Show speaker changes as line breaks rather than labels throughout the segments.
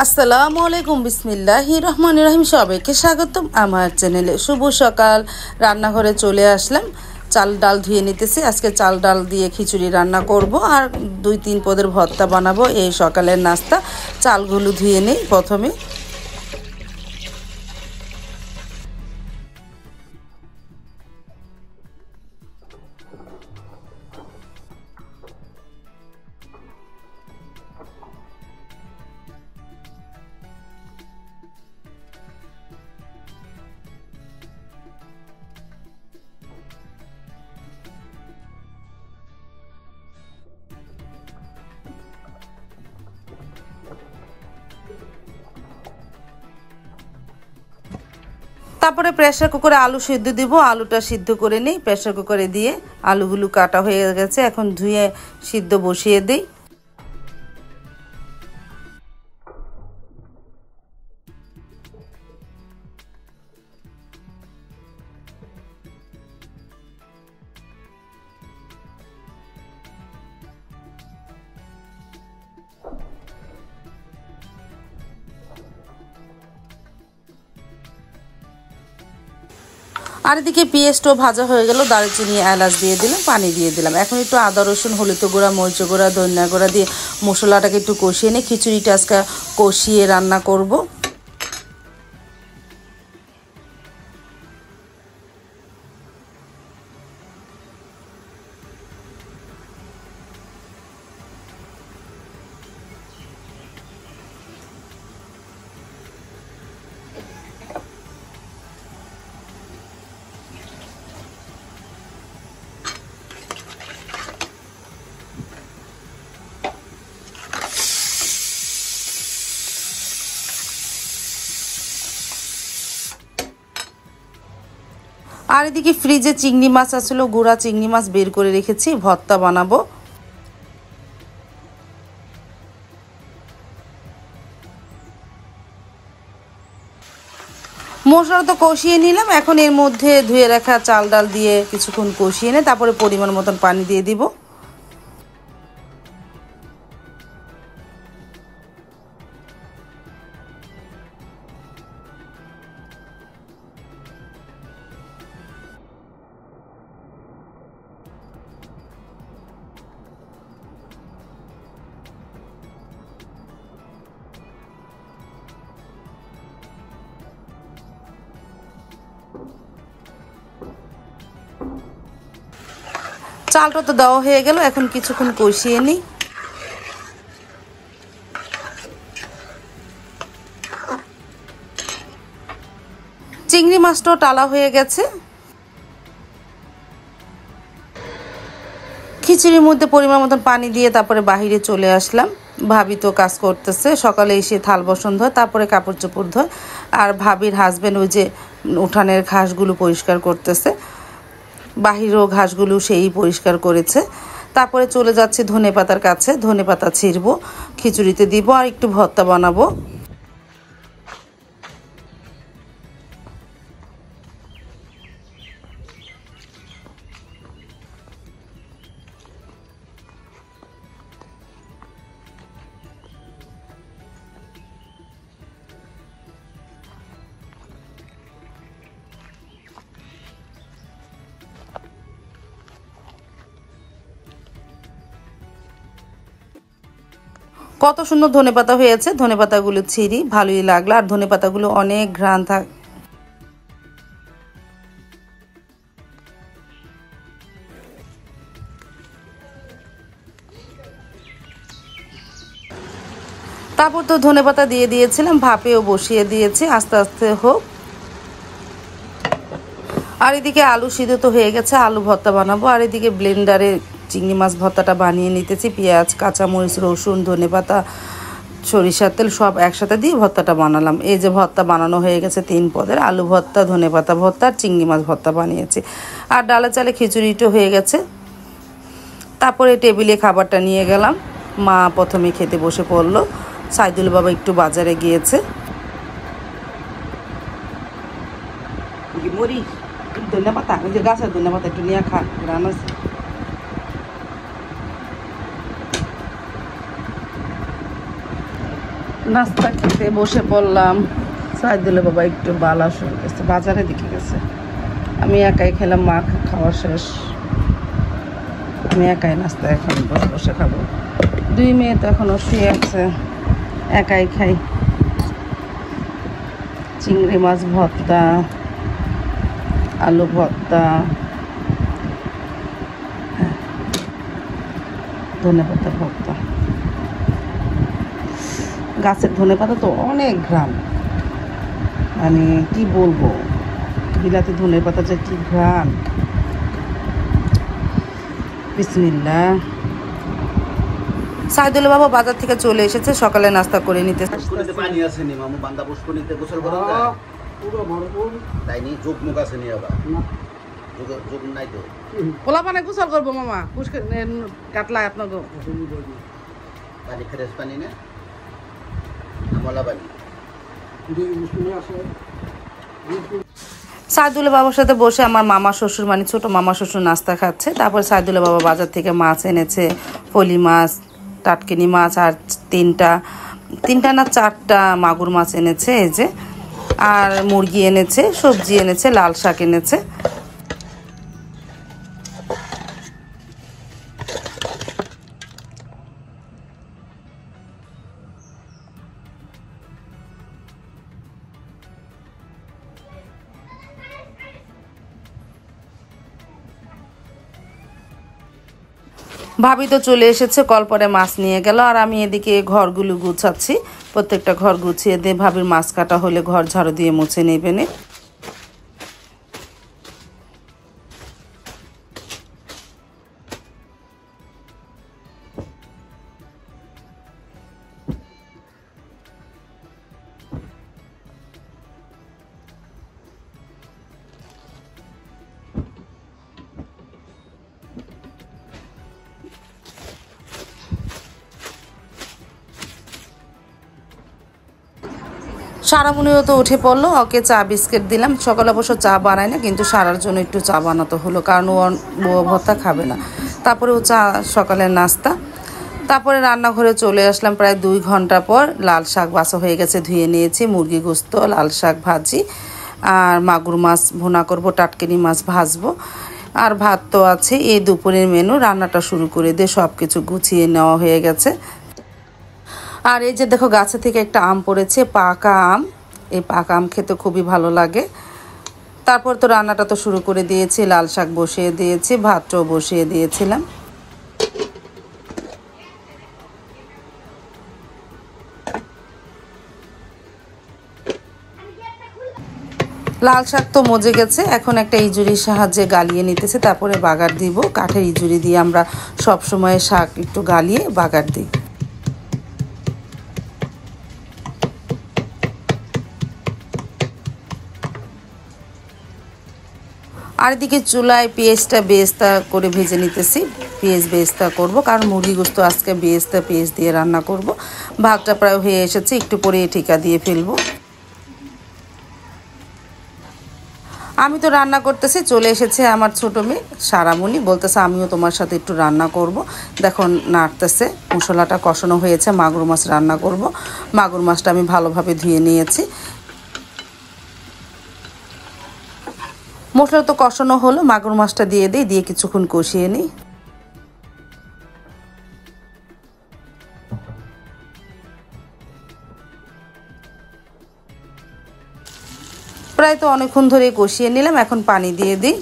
আসসালামু আলাইকুম বিসমিল্লাহির রহমানির রহিম। সবাইকে স্বাগতম আমার চ্যানেলে। শুভ সকাল। রান্নাঘরে চলে আসলাম। চাল ডাল ধুয়ে নিতেছি। আজকে চাল ডাল দিয়ে খিচুড়ি রান্না করব আর 2-3 পদের ভর্তা বানাবো। এই সকালের নাস্তা। চালগুলো ধুয়ে নেই প্রথমে। তারপরে প্রেসার কুকারে আলু সিদ্ধ দিব। আলুটা সিদ্ধ করে নিই। প্রেসার কুকারে দিয়ে আলুগুলো কাটা হয়ে গেছে, এখন ধুয়ে সিদ্ধ বসিয়ে দিই। আর এদিকে পেঁয়াজটাও ভাজা হয়ে গেল। দারুচিনি এলাচ দিয়ে দিলাম, পানি দিয়ে দিলাম। এখন একটু আদা রসুন হলুদ গুঁড়া মরিচ গুঁড়া ধনিয়া গুঁড়া দিয়ে মশলাটাকে একটু কষিয়ে নিই। খিচুড়িটা আজকে কষিয়ে রান্না করব। আর এদিকে ফ্রিজে চিংড়ি মাছ আসলো, গুঁড়া চিংড়ি মাছ বের করে রেখেছি, ভর্তা বানাবো। মশলা তো কষিয়ে নিলাম। এখন এর মধ্যে ধুয়ে রাখা চাল ডাল দিয়ে কিছুক্ষণ কষিয়ে নিয়ে তারপরে পরিমাণ মতন পানি দিয়ে দিব। চালটা তো দেওয়া হয়ে গেল, এখন কিছুক্ষণ কষিয়ে নিই। চিংড়ি মাছটাও টালা হয়ে গেছে। খিচুড়ির মধ্যে পরিমাণ মতন পানি দিয়ে তারপরে বাহিরে চলে আসলাম। ভাবি তো কাজ করতেছে, সকালে এসে থাল বাসন ধোয়, তারপরে কাপড় চোপড় ধোয়। আর ভাবির হাজবেন্ড ওই যে উঠানের ঘাসগুলো পরিষ্কার করতেছে, বাহিরেও ঘাসগুলো সেই পরিষ্কার করেছে। তারপরে চলে যাচ্ছি ধনেপাতার কাছে। ধনেপাতা ছিঁড়বো, খিচুড়িতে দিব আর একটু ভর্তা বানাবো। কত সুন্দর ধনেপাতা হয়েছে। ধনেপাতাগুলো ছিঁড়ি, ভালোই লাগলো। আর ধনেপাতাগুলো অনেক ঘ্রাণ থাকে। তারপর তো ধনেপাতা দিয়ে দিয়েছিলাম, ভাপেও বসিয়ে দিয়েছি, আস্তে আস্তে হোক। আর এদিকে আলু সিদ্ধ তো হয়ে গেছে, আলু ভর্তা বানাবো। আর এদিকে ব্লেন্ডারে চিংড়ি মাছ ভর্তাটা বানিয়ে নিতেছি। পেঁয়াজ, কাঁচামরিচ, রসুন, ধনেপাতা, সরিষার তেল সব একসাথে দিয়ে ভর্তাটা বানালাম। এই যে ভর্তা বানানো হয়ে গেছে 3 পদের, আলু ভর্তা, ধনেপাতা ভর্তা আর চিংড়ি মাছ ভর্তা বানিয়েছি। আর ডালে চালে খিচুড়িটা হয়ে গেছে। তারপরে টেবিলে খাবারটা নিয়ে গেলাম। মা প্রথমে খেতে বসে পড়লো। সাইদুল বাবা একটু বাজারে গিয়েছে। ধন্যবাদ, ওই যে গাছের ধন্যবাদ একটু নিয়ে খা, রান্না নাস্তা খেতে বসে পড়লাম। সাইদুল বাবা একটু বালা শুরু করছে, বাজারে দিকে গেছে। আমি একাই খেলাম, মা খাওয়া শেষ। আমি একাই নাস্তা এখন বসে বসে খাবো। 2 মেয়ে তো এখনো শুয়ে আছে, একাই খাই। চিংড়ি মাছ ভর্তা, আলু ভর্তা, ধনেপাতা ভর্তা। গাছের ধনেপাতা তো অনেক ঘ্রাণ, মানে কি বলবো, বিলাতি ধনেপাতা যে কি ঘ্রাণ। বিসমিল্লাহ। সাইদুল বাবা বাজার থেকে চলে এসেছে, সকালে নাস্তা করে নিতে।
পানি আছে নি মামু, বান্দা পুষ্করিতে গোসল করেন না পুরো ভরপুর, তাই নি যোগ মুখ আছে নি আবার যোগ নাই তো।
পোলা পানি গোসল করবো মামা, পুষ্কর কাটলা আপনাকে
পানি ফ্রেশ পানি না আমলা পানি।
সাইদুল বাবার সাথে বসে আমার মামা শ্বশুর, মানে ছোট মামা শ্বশুর নাস্তা খাচ্ছে। তারপর সাইদুল বাবা বাজার থেকে মাছ এনেছে, ফলি মাছ, টাটকিনি মাছ, আর তিনটা না 4টা মাগুর মাছ এনেছে এই যে, আর মুরগি এনেছে, সবজি এনেছে, লাল শাক এনেছে। ভাবি তো চলে এসেছে, কল পরে মাছ নিয়ে গেল, আর আমি এদিকে ঘরগুলো গুছাচ্ছি। প্রত্যেকটা ঘর গুছিয়ে দিয়ে ভাবির মাছ কাটা হলে ঘর ঝাড়ু দিয়ে মুছে নেবে নে। সারামুনিও তো উঠে পড়লো, ওকে চা বিস্কিট দিলাম। সকালে অবশ্য চা বানায় না, কিন্তু সারার জন্য একটু চা বানাতে হলো, কারণ ও ভর্তা খাবে না। তারপরে ও চা, সকালের নাস্তা। তারপরে রান্নাঘরে চলে আসলাম প্রায় 2 ঘন্টা পর। লাল শাক বাছা হয়ে গেছে, ধুয়ে নিয়েছি। মুরগি গোস্ত, লাল শাক ভাজি, আর মাগুর মাছ ভুনা করব, টাটকিনি মাছ ভাজবো, আর ভাত তো আছে। এই দুপুরের মেনু। রান্নাটা শুরু করে দিয়ে সব কিছু গুছিয়ে নেওয়া হয়ে গেছে। আর এই যে দেখো, গাছে থেকে একটা আম পড়েছে, পাকা আম। এই পাকা আম খেতে খুবই ভালো লাগে। তারপর তো রান্নাটা তো শুরু করে দিয়েছি, লাল শাক বসিয়ে দিয়েছি, ভাতটাও বসিয়ে দিয়েছিলাম। লাল শাক তো মজে গেছে, এখন একটা ইজুরির সাহায্যে গালিয়ে নিতেছে, তারপরে বাগার দিব। কাঠের ইজুরি দিয়ে আমরা সব সময় শাক একটু গালিয়ে বাগার দিই। আর এদিকে চুলায় পেঁয়াজটা বেরেস্তা করে ভেজে নিতেছি। পেঁয়াজ বেরেস্তা করব, কারণ মুরগি গোস্ত আজকে বেরেস্তা পেঁয়াজ দিয়ে রান্না করব। ভাতটা প্রায় হয়ে এসেছে, একটু পরে ঠিকা দিয়ে ফেলবো। আমি তো রান্না করতেছি, চলে এসেছে আমার ছোট মেয়ে সারামণি, বলতেছে আমিও তোমার সাথে একটু রান্না করব। দেখো নাড়তেছে, মশলাটা কষানো হয়েছে, মাগুর মাছ রান্না করব। মাগুর মাছটা আমি ভালোভাবে ধুয়ে নিয়েছি। মশলা তো কষানো হলো, মাগুর মাছটা দিয়ে দিই, দিয়ে কিছুক্ষণ কষিয়ে নিই। প্রায় তো অনেকক্ষণ ধরে কষিয়ে নিলাম, এখন পানি দিয়ে দিই।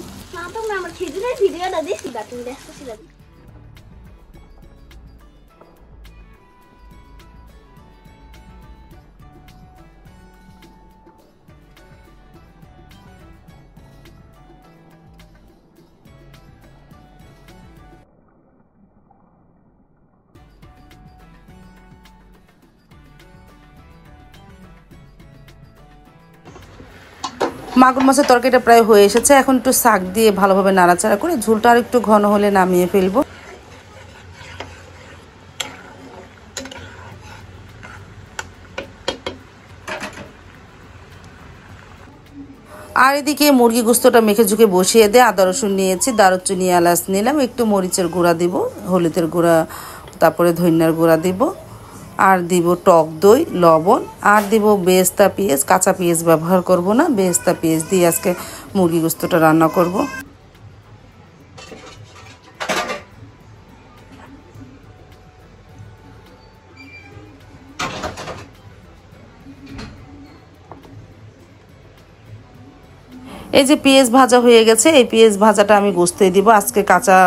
মাগুর মাছের তরকারিটা প্রায় হয়ে এসেছে, এখন একটু শাক দিয়ে ভালোভাবে নাড়াচাড়া করে ঝোলটা আর একটু ঘন হলে নামিয়ে ফেলবো। আর এদিকে মুরগি গোস্তটা মেখে ঝুঁকে বসিয়ে দিয়ে আদা রসুন নিয়েছি, দারুচিনি এলাচ নিলাম, একটু মরিচের গুঁড়া দিব, হলুদের গুঁড়া, তারপরে ধনিয়ার গুঁড়া দিব, আর দিব টক দই, লবণ, আর দিব বেরেস্তা পেঁয়াজ। কাঁচা পেঁয়াজ ব্যবহার করব না, বেরেস্তা পেঁয়াজ দিয়ে আজকে মুরগি গোস্তটা রান্না করব। এই যে পেঁয়াজ ভাজা হয়ে গেছে, এই পেঁয়াজ ভাজাটা আমি গোস্তে দিব। আজকে কাঁচা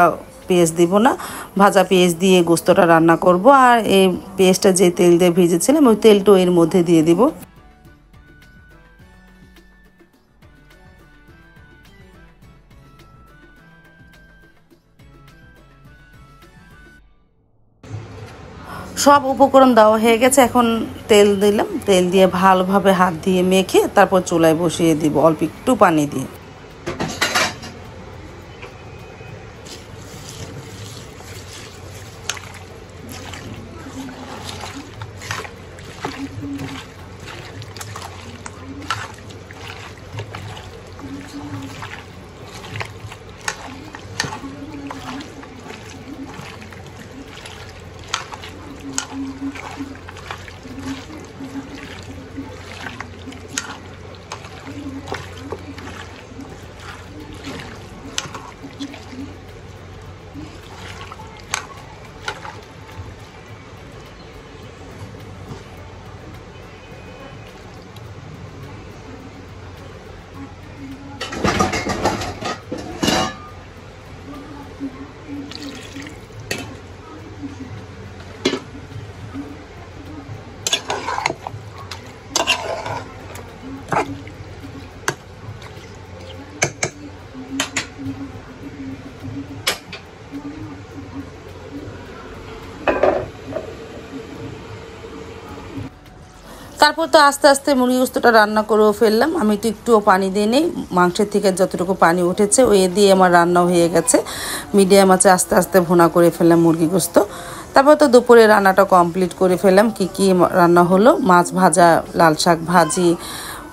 পেঁয়াজ দিব না, ভাজা পেঁয়াজ দিয়ে গোস্তটা রান্না করব। আর এই পেঁয়াজটা যে তেল দিয়ে ভেজেছিলাম ওই তেলটাও এর মধ্যে দিয়ে দিব। সব উপকরণ দেওয়া হয়ে গেছে, এখন তেল দিলাম। তেল দিয়ে ভালোভাবে হাত দিয়ে মেখে তারপর চুলায় বসিয়ে দিব অল্প একটু পানি দিয়ে। তারপর তো আস্তে আস্তে মুরগি গোস্তটা রান্না করেও ফেললাম। আমি তো একটুও পানি দিয়ে নেই, মাংসের থেকে যতটুকু পানি উঠেছে ওই দিয়ে আমার রান্নাও হয়ে গেছে। মিডিয়াম আঁচে আস্তে আস্তে ভুনা করে ফেললাম মুরগি গোস্ত। তারপর তো দুপুরে রান্নাটা কমপ্লিট করে ফেললাম। কি রান্না হলো, মাছ ভাজা, লাল শাক ভাজি,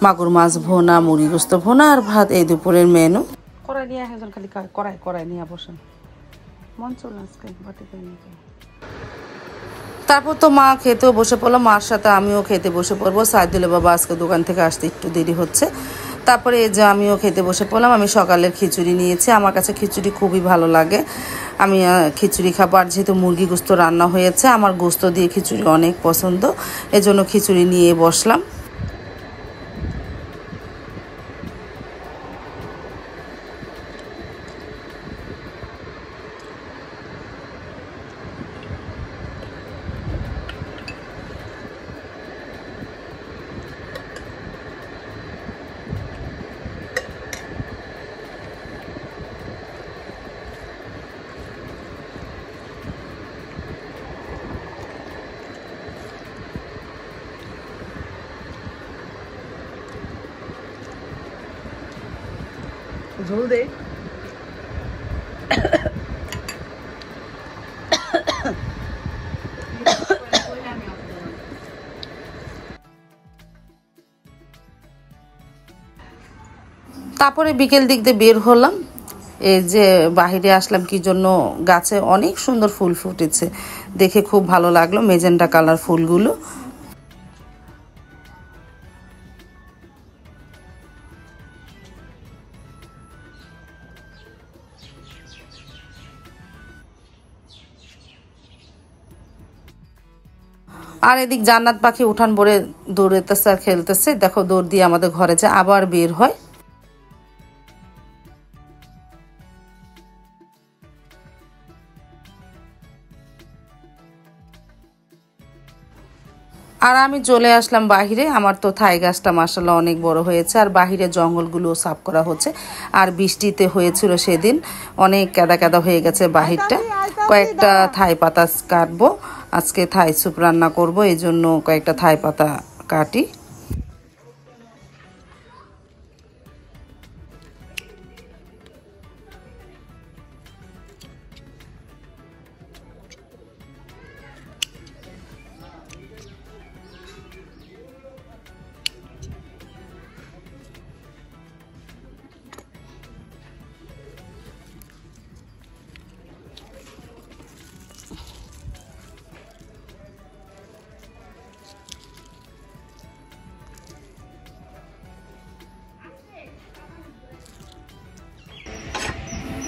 মাগুর মাছ ভোনা, মুরগি গোস্ত ভোনা আর ভাত, এই দুপুরের মেনু। কড়াই নিয়ে একজন খালি কড়াই নিয়ে বসেন, মন চলে আজকে বাটিতে নিয়ে। তারপর তো মা খেতেও বসে পড়লো, মার সাথে আমিও খেতে বসে পড়বো। সাইদুলের বাবা আজকে দোকান থেকে আসতে একটু দেরি হচ্ছে। তারপরে এই যে আমিও খেতে বসে পড়লাম। আমি সকালের খিচুড়ি নিয়েছি, আমার কাছে খিচুড়ি খুবই ভালো লাগে। আমি খিচুড়ি খাবার, যেহেতু মুরগি গোস্ত রান্না হয়েছে, আমার গোস্ত দিয়ে খিচুড়ি অনেক পছন্দ, এজন্য খিচুড়ি নিয়ে বসলাম। ঝোল দে। তারপরে বিকেল দিক দিয়ে বের হলাম। এই যে বাহিরে আসলাম কি জন্য, গাছে অনেক সুন্দর ফুল ফুটেছে, দেখে খুব ভালো লাগলো মেজেন্টা কালার ফুলগুলো। আর এদিক জান্নাত পাখি উঠান ভরে দৌড়েতেছে আর খেলতেছে। দেখো দৌড় দিয়ে আমাদের ঘরে যায়, আবার বের হয়। আর আমি চলে আসলাম বাহিরে। আমার তো থাই গাছটা মাশাআল্লাহ অনেক বড় হয়েছে, আর বাহিরে জঙ্গলগুলো সাফ করা হচ্ছে। আর বৃষ্টিতে হয়েছিল সেদিন, অনেক কাদা কাদা হয়ে গেছে বাহিরটা। কয়েকটা থাই পাতা কাটবো, আজকে থাই স্যুপ রান্না করব, এই জন্য কয়েকটা থাই পাতা কাটি।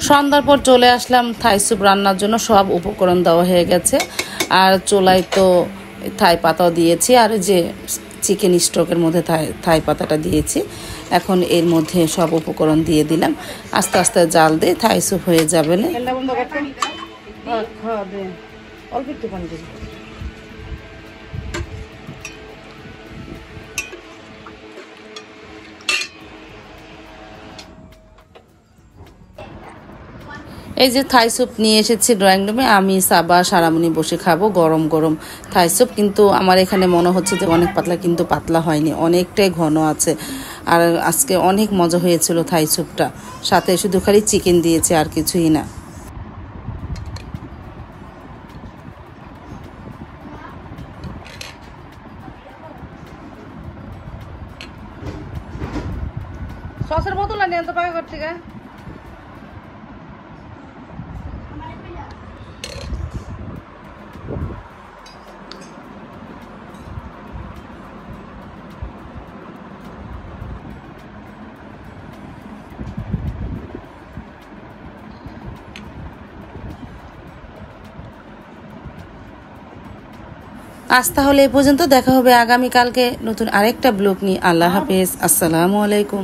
সন্ধ্যার পর চলে আসলাম থাই স্যুপ রান্নার জন্য। সব উপকরণ দেওয়া হয়ে গেছে, আর চুলায় তো থাই পাতাও দিয়েছি, আর যে চিকেন স্টকের মধ্যে থাই পাতাটা দিয়েছি। এখন এর মধ্যে সব উপকরণ দিয়ে দিলাম, আস্তে আস্তে জাল দিয়ে থাই স্যুপ হয়ে যাবে না। অল্প একটু পানি দিবি। এই যে থাই স্যুপ নিয়ে এসেছি ড্রয়িং রুমে, আমি সাবা সারামণি বসে খাবো গরম গরম থাই স্যুপ। কিন্তু আমার এখানে মনে হচ্ছে যে অনেক পাতলা, কিন্তু পাতলা হয়নি, অনেকটাই ঘন আছে। আর আজকে অনেক মজা হয়েছিল থাই স্যুপটা, সাথে শুধু খালি চিকেন দিয়েছে আর কিছুই না। সসের বোতল আনি তো পাকা করতে গা। আজ তাহলে এই পর্যন্ত, দেখা হবে আগামীকালকে নতুন আরেকটা ব্লগ নিয়ে। আল্লাহ হাফেজ, আসসালামু আলাইকুম।